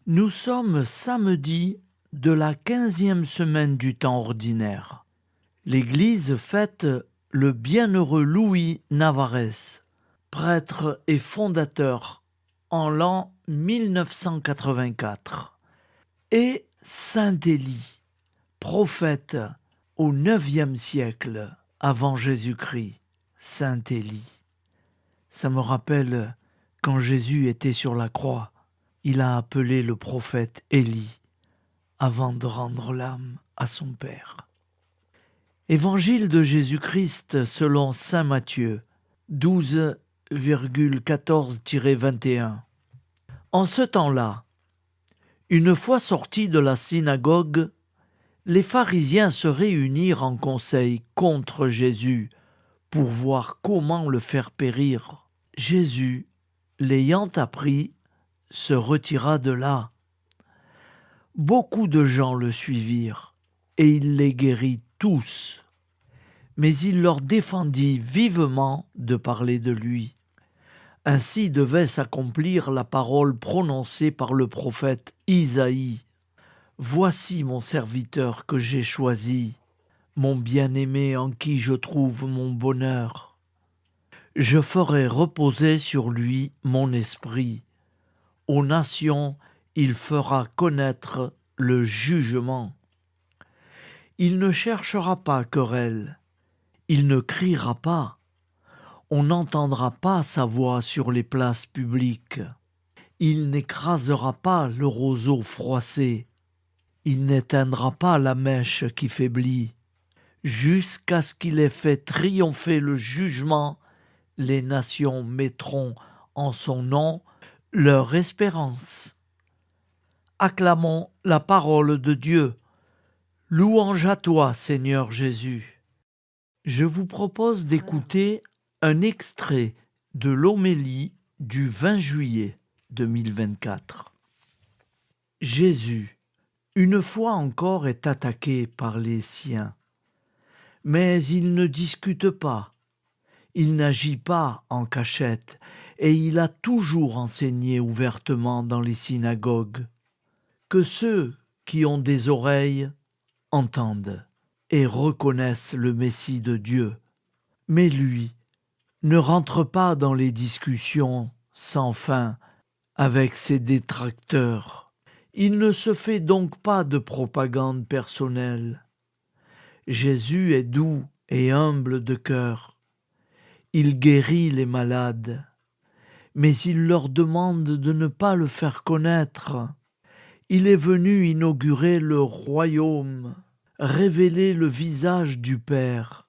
Nous sommes samedi de la 15e semaine du temps ordinaire. L'Église fête le bienheureux Louis Navarrese, prêtre et fondateur en l'an 1984, et Saint Élie, prophète au IXe siècle avant Jésus-Christ. Saint Élie. Ça me rappelle quand Jésus était sur la croix, il a appelé le prophète Élie avant de rendre l'âme à son Père. Évangile de Jésus-Christ selon saint Matthieu 12,14-21. En ce temps-là, une fois sortis de la synagogue, les pharisiens se réunirent en conseil contre Jésus pour voir comment le faire périr. Jésus, l'ayant appris, se retira de là. Beaucoup de gens le suivirent, et il les guérit tous. Mais il leur défendit vivement de parler de lui. Ainsi devait s'accomplir la parole prononcée par le prophète Isaïe. « Voici mon serviteur que j'ai choisi, mon bien-aimé en qui je trouve mon bonheur. Je ferai reposer sur lui mon esprit. Aux nations, il fera connaître le jugement. Il ne cherchera pas querelle, il ne criera pas, on n'entendra pas sa voix sur les places publiques. Il n'écrasera pas le roseau froissé, il n'éteindra pas la mèche qui faiblit. Jusqu'à ce qu'il ait fait triompher le jugement, les nations mettront en son nom leur espérance. Acclamons la parole de Dieu. Louange à toi, Seigneur Jésus. Je vous propose d'écouter un extrait de l'homélie du 20 juillet 2024. Jésus, une fois encore, est attaqué par les siens. Mais il ne discute pas, il n'agit pas en cachette, et il a toujours enseigné ouvertement dans les synagogues. Que ceux qui ont des oreilles entendent et reconnaissent le Messie de Dieu. Mais lui ne rentre pas dans les discussions sans fin avec ses détracteurs. Il ne se fait donc pas de propagande personnelle. Jésus est doux et humble de cœur. Il guérit les malades, mais il leur demande de ne pas le faire connaître. Il est venu inaugurer le royaume, révéler le visage du Père,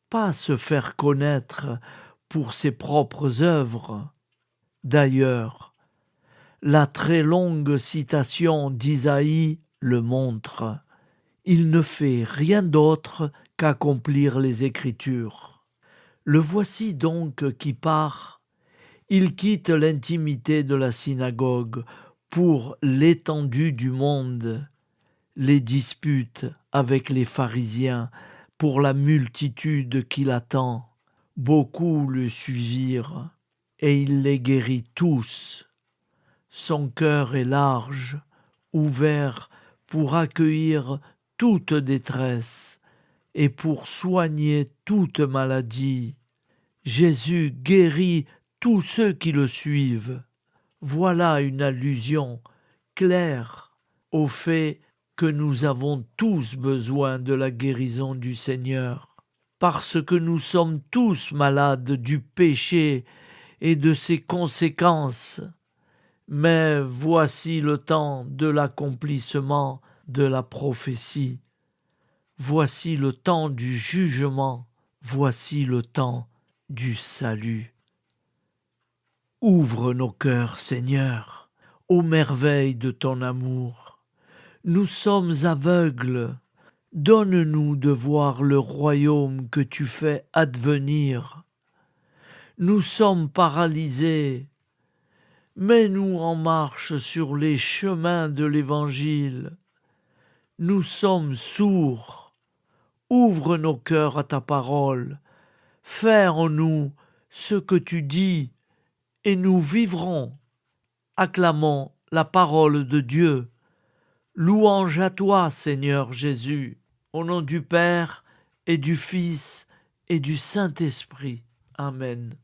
pas se faire connaître pour ses propres œuvres. D'ailleurs, la très longue citation d'Isaïe le montre. Il ne fait rien d'autre qu'accomplir les Écritures. Le voici donc qui part. Il quitte l'intimité de la synagogue pour l'étendue du monde, les disputes avec les pharisiens pour la multitude qui l'attend. Beaucoup le suivirent, et il les guérit tous. Son cœur est large, ouvert pour accueillir toute détresse et pour soigner toute maladie. Jésus guérit tous ceux qui le suivent. Voilà une allusion claire au fait que nous avons tous besoin de la guérison du Seigneur, parce que nous sommes tous malades du péché et de ses conséquences. Mais voici le temps de l'accomplissement de la prophétie. Voici le temps du jugement. Voici le temps du salut. Ouvre nos cœurs, Seigneur, aux merveilles de ton amour. Nous sommes aveugles. Donne-nous de voir le royaume que tu fais advenir. Nous sommes paralysés. Mets-nous en marche sur les chemins de l'Évangile. Nous sommes sourds. Ouvre nos cœurs à ta parole. Fais en nous ce que tu dis, et nous vivrons. Acclamons la parole de Dieu. Louange à toi, Seigneur Jésus, au nom du Père et du Fils et du Saint-Esprit. Amen.